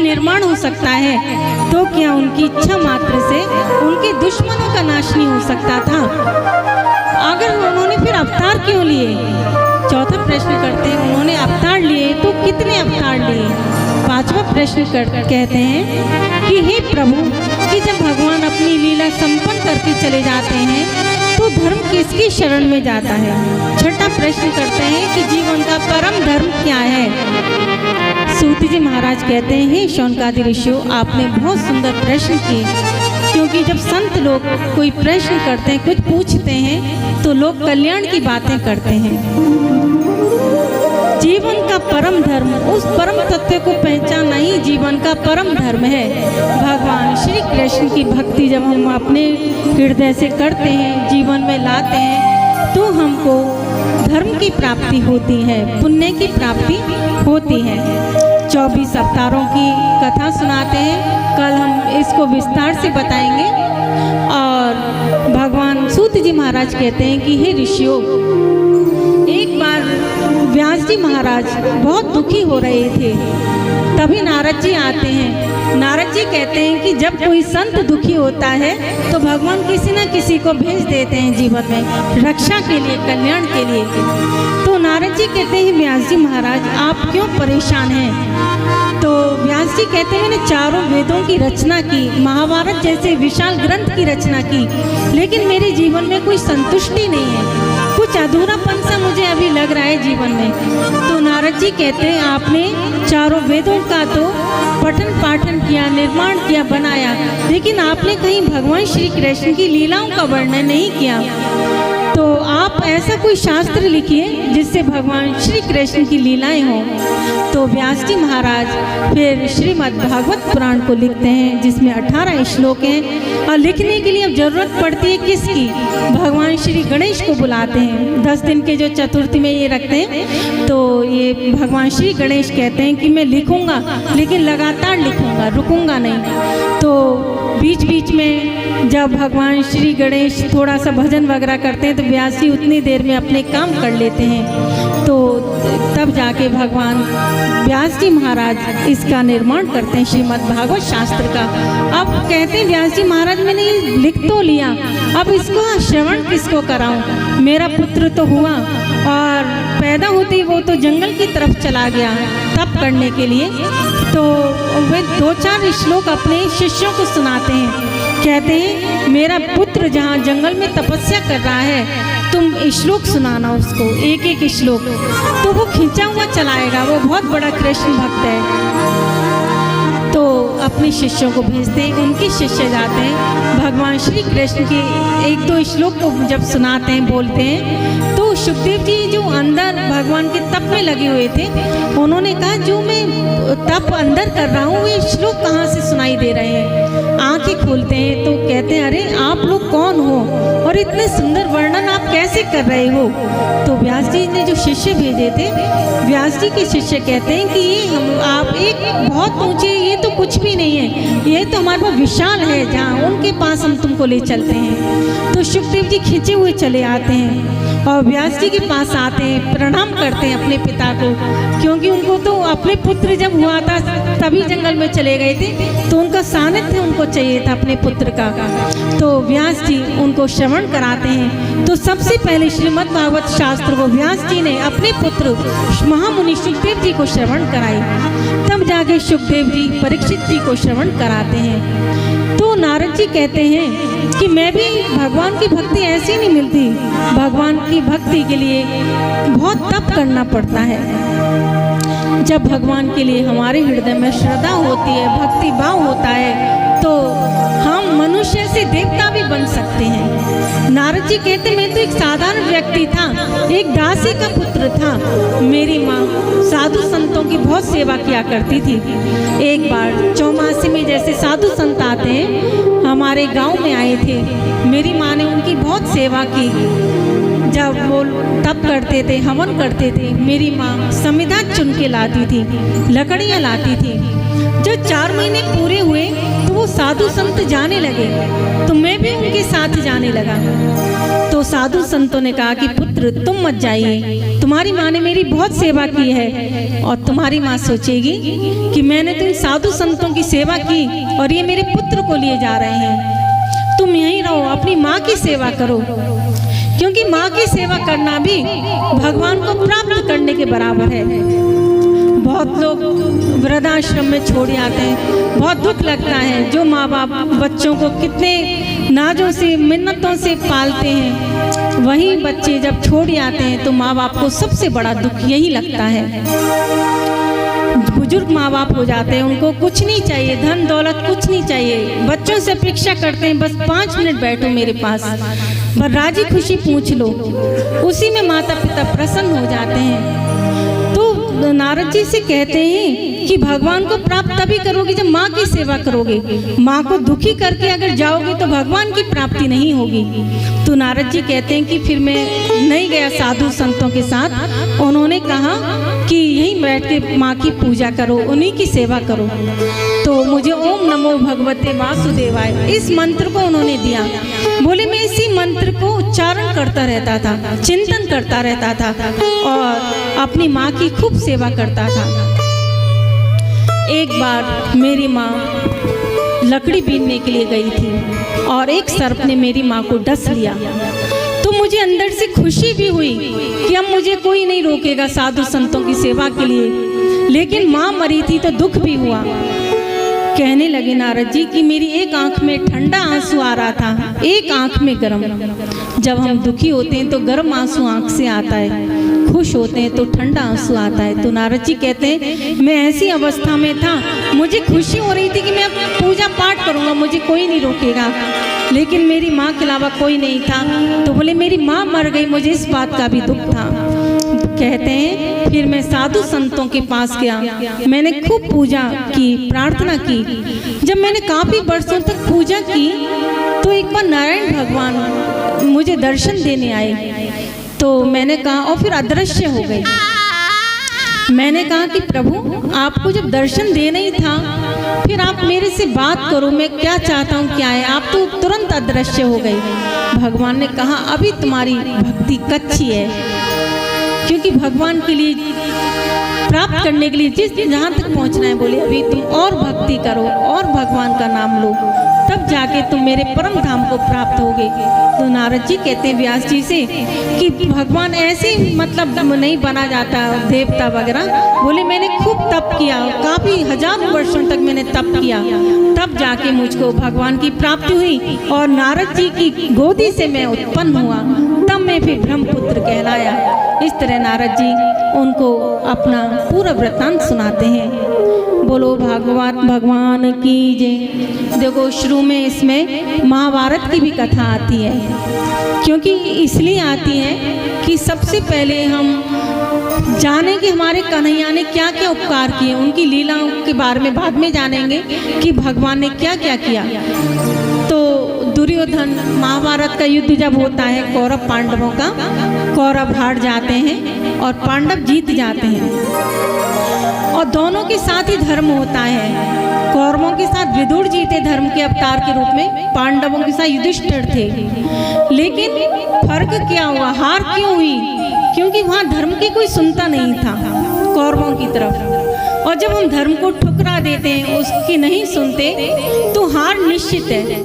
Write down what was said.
निर्माण हो सकता है, तो क्या उनकी इच्छा मात्र से उनके दुश्मनों का नाश नहीं हो सकता था? अगर उन्होंने फिर अवतार क्यों लिए? चौथा प्रश्न करते हैं, उन्होंने अवतार लिए तो कितने अवतार लिए? पांचवा प्रश्न कहते हैं कि हे प्रभु, कि जब भगवान अपनी लीला संपन्न करके चले जाते हैं तो धर्म किसकी शरण में जाता है? छठा प्रश्न करते हैं कि जीवन का परम धर्म क्या है? सूत जी महाराज कहते हैं, हे शौनकादि ऋषियों, आपने बहुत सुंदर प्रश्न किए, क्योंकि जब संत लोग कोई प्रश्न करते हैं, कुछ पूछते हैं, तो लोग कल्याण की बातें करते हैं। जीवन का परम धर्म, उस परम तत्व को पहचानना ही जीवन का परम धर्म है। भगवान श्री कृष्ण की भक्ति जब हम अपने हृदय से करते हैं, जीवन में लाते हैं, तो हमको धर्म की प्राप्ति होती है, पुण्य की प्राप्ति होती है। 24 अवतारों की कथा सुनाते हैं, कल हम इसको विस्तार से बताएंगे। और भगवान सूत जी महाराज कहते हैं कि हे ऋषियों, एक बार व्यास जी महाराज बहुत दुखी हो रहे थे, तभी नारद जी आते हैं। नारद जी कहते हैं कि जब कोई संत दुखी होता है तो भगवान किसी न किसी को भेज देते हैं जीवन में रक्षा के लिए, कल्याण के लिए। तो नारद जी कहते हैं, व्यास जी महाराज आप क्यों परेशान हैं? तो व्यास जी कहते हैं, मैंने चारों वेदों की रचना की, महाभारत जैसे विशाल ग्रंथ की रचना की, लेकिन मेरे जीवन में कोई संतुष्टि नहीं है, कुछ अधूरापन सा मुझे अभी लग रहा है जीवन में। तो नारद जी कहते हैं, आपने चारों वेदों का तो पठन पाठन किया, निर्माण किया, बनाया, लेकिन आपने कहीं भगवान श्री कृष्ण की लीलाओं का वर्णन नहीं किया। तो आप ऐसा कोई शास्त्र लिखिए जिससे भगवान श्री कृष्ण की लीलाएं हों। तो व्यास जी महाराज फिर श्रीमद् भागवत पुराण को लिखते हैं, जिसमें 18 श्लोक हैं। और लिखने के लिए अब जरूरत पड़ती है किसकी? भगवान श्री गणेश को बुलाते हैं। 10 दिन के जो चतुर्थी में ये रखते हैं, तो ये भगवान श्री गणेश कहते हैं कि मैं लिखूंगा, लेकिन लगातार लिखूंगा, रुकूंगा नहीं। तो बीच बीच में जब भगवान श्री गणेश थोड़ा सा भजन वगैरह करते हैं, तो व्यास जी उतनी देर में अपने काम कर लेते हैं। तो तब जाके भगवान व्यास जी महाराज इसका निर्माण करते हैं, श्रीमद् भागवत शास्त्र का। अब कहते हैं व्यास जी महाराज, मैंने ये लिख तो लिया, अब इसको श्रवण किसको कराऊं? मेरा पुत्र तो हुआ और पैदा होते ही वो तो जंगल की तरफ चला गया तप करने के लिए। तो वे 2-4 श्लोक अपने शिष्यों को सुनाते हैं, कहते हैं मेरा पुत्र जहाँ जंगल में तपस्या कर रहा है, तुम श्लोक सुनाना उसको, एक एक श्लोक। तो वो खींचा हुआ चलाएगा, वो बहुत बड़ा कृष्ण भक्त है। तो अपने शिष्यों को भेजते हैं, उनके शिष्य जाते हैं, भगवान श्री कृष्ण के 1-2 श्लोक को जब सुनाते हैं, बोलते हैं, तो सुखदेव जी जो अंदर भगवान के तप में लगे हुए थे, उन्होंने कहा जो मैं तप अंदर कर रहा हूँ, वे श्लोक कहाँ से सुनाई दे रहे हैं? आंखें खोलते हैं तो कहते हैं, अरे आप लोग कौन हो और इतने सुंदर वर्णन आप कैसे कर रहे हो? तो व्यास जी ने जो शिष्य भेजे थे, व्यास जी के शिष्य कहते हैं कि ये आप एक बहुत ऊंचे, ये तो कुछ भी नहीं है, ये तो हमारे पास विशाल है, जहाँ उनके पास हम तुमको ले चलते हैं। तो सुखदेव जी खींचे हुए चले आते हैं और व्यास जी के पास आते हैं, प्रणाम करते हैं अपने पिता को, क्योंकि उनको तो अपने पुत्र जब हुआ था तभी जंगल में चले गए थे, तो उनका सानिध्य उनको चाहिए था अपने पुत्र का। तो व्यास जी उनको श्रवण कराते हैं। तो सबसे पहले श्रीमद् भागवत शास्त्र को व्यास जी ने अपने पुत्र महामुनि सुखदेव जी को श्रवण कराई, तब जाके सुखदेव जी परीक्षित जी को श्रवण कराते हैं। तो नारद जी कहते हैं कि मैं भी, भगवान की भक्ति ऐसी नहीं मिलती, भगवान की भक्ति के लिए बहुत तप करना पड़ता है। जब भगवान के लिए हमारे हृदय में श्रद्धा होती है, भक्ति भाव होता है, तो हम मनुष्य से देवता भी बन सकते हैं। नारद जी कहते, मैं तो एक साधारण व्यक्ति था, एक दासी का पुत्र था। मेरी माँ साधु संतों की बहुत सेवा किया करती थी। एक बार चौमासी में जैसे साधु संत आते हैं, हमारे गांव में आए थे, मेरी माँ ने उनकी बहुत सेवा की। जब वो तप करते थे, हवन करते थे, मेरी माँ समिधा चुन के लाती थी, लकड़ियाँ लाती थी। जब 4 महीने पूरे हुए तो वो साधु संत जाने लगे तो मैं भी उनके साथ जाने लगा। तो साधु संतों ने कहा कि पुत्र तुम मत जाइए, तुम्हारी माँ ने मेरी बहुत सेवा की है और तुम्हारी माँ सोचेगी कि मैंने तो इन साधु संतों की सेवा की और ये मेरे पुत्र को लिए जा रहे हैं। तुम यहीं रहो, अपनी माँ की सेवा करो, क्योंकि माँ की सेवा करना भी भगवान को प्राप्त करने के बराबर है। बहुत लोग वृद्धाश्रम में छोड़ आते हैं, बहुत दुख लगता है। जो माँ बाप बच्चों को कितने नाजों से मिन्नतों से पालते हैं, वही बच्चे जब छोड़ आते हैं तो माँ बाप को सबसे बड़ा दुख यही लगता है। बुजुर्ग माँ बाप हो जाते हैं, उनको कुछ नहीं चाहिए, धन दौलत कुछ नहीं चाहिए, बच्चों से अपेक्षा करते हैं बस 5 मिनट बैठो मेरे पास, बस राजी खुशी पूछ लो। उसी में माता पिता प्रसन्न हो जाते हैं। तो नारद जी से कहते हैं कि भगवान को प्राप्त तभी करोगे जब माँ की सेवा करोगे। माँ को दुखी करके अगर जाओगे तो भगवान की प्राप्ति नहीं होगी। तो नारद जी कहते हैं कि फिर मैं नहीं गया साधु संतों के साथ। उन्होंने कहा कि यहीं बैठ के माँ की पूजा करो, उन्हीं की सेवा करो। तो मुझे ओम नमो भगवते वासुदेवाय इस मंत्र को उन्होंने दिया। बोले मैं इसी मंत्र को उच्चारण करता रहता था, चिंतन करता रहता था और अपनी माँ की खूब सेवा करता था। एक बार मेरी माँ लकड़ी बीनने के लिए गई थी और एक सर्प ने मेरी माँ को डस लिया। तो मुझे अंदर से खुशी भी हुई कि अब मुझे कोई नहीं रोकेगा साधु संतों की सेवा के लिए, लेकिन माँ मरी थी तो दुख भी हुआ। कहने लगे नारद जी कि मेरी एक आंख में ठंडा आंसू आ रहा था, एक आंख में गर्म। जब हम दुखी होते हैं तो गर्म आंसू आंख से आता है, खुश होते हैं तो ठंडा आंसू आता है। तो नारद जी कहते हैं मैं ऐसी अवस्था में था, मुझे खुशी हो रही थी कि मैं पूजा पाठ करूँगा, मुझे कोई नहीं रोकेगा, लेकिन मेरी माँ के अलावा कोई नहीं था। तो बोले मेरी माँ मर गई, मुझे इस बात का भी दुख था। कहते हैं फिर मैं साधु संतों के पास गया, मैंने खूब पूजा की, प्रार्थना की। जब मैंने काफी वर्षों तक पूजा की तो एक बार नारायण भगवान मुझे दर्शन देने आए। तो मैंने कहा और फिर अदृश्य हो गए। मैंने कहा कि प्रभु आपको जब दर्शन देना ही था फिर आप मेरे से बात करो, मैं क्या चाहता हूँ क्या है, आप तो तुरंत अदृश्य हो गए। भगवान ने कहा अभी तुम्हारी भक्ति कच्ची है, क्योंकि भगवान के लिए प्राप्त करने के लिए जहाँ तक पहुँचना है, बोले अभी तुम और भक्ति करो और भगवान का नाम लो, तब जाके तुम मेरे परम धाम को प्राप्त होगे। तो नारद जी कहते हैं व्यास जी से कि भगवान ऐसे मतलब नहीं बना जाता देवता वगैरह। बोले मैंने खूब तप किया, काफ़ी हजारों वर्षों तक मैंने तप किया, तब जाके मुझको भगवान की प्राप्ति हुई और नारद जी की गोदी से मैं उत्पन्न हुआ, तब मैं फिर ब्रह्मपुत्र कहलाया। इस तरह नारद जी उनको अपना पूरा वृत्तांत सुनाते हैं। बोलो भागवत भगवान की जय। देखो शुरू में इसमें महाभारत की भी कथा आती है, क्योंकि इसलिए आती है कि सबसे पहले हम जानें कि हमारे कन्हैया ने क्या क्या उपकार किए, उनकी लीलाओं के बारे में बाद में जानेंगे कि भगवान ने क्या क्या किया। तो दुर्योधन, महाभारत का युद्ध जब होता है कौरव पांडवों का, कौरव हार जाते हैं और पांडव जीत जाते हैं और दोनों के साथ ही धर्म होता है। कौरवों के साथ विदुर जी थे धर्म के अवतार के रूप में, पांडवों के साथ युधिष्ठिर थे। लेकिन फर्क क्या हुआ, हार क्यों हुई? क्योंकि वहाँ धर्म की कोई सुनता नहीं था कौरवों की तरफ, और जब हम धर्म को ठुकरा देते हैं, उसकी नहीं सुनते, तो हार निश्चित है।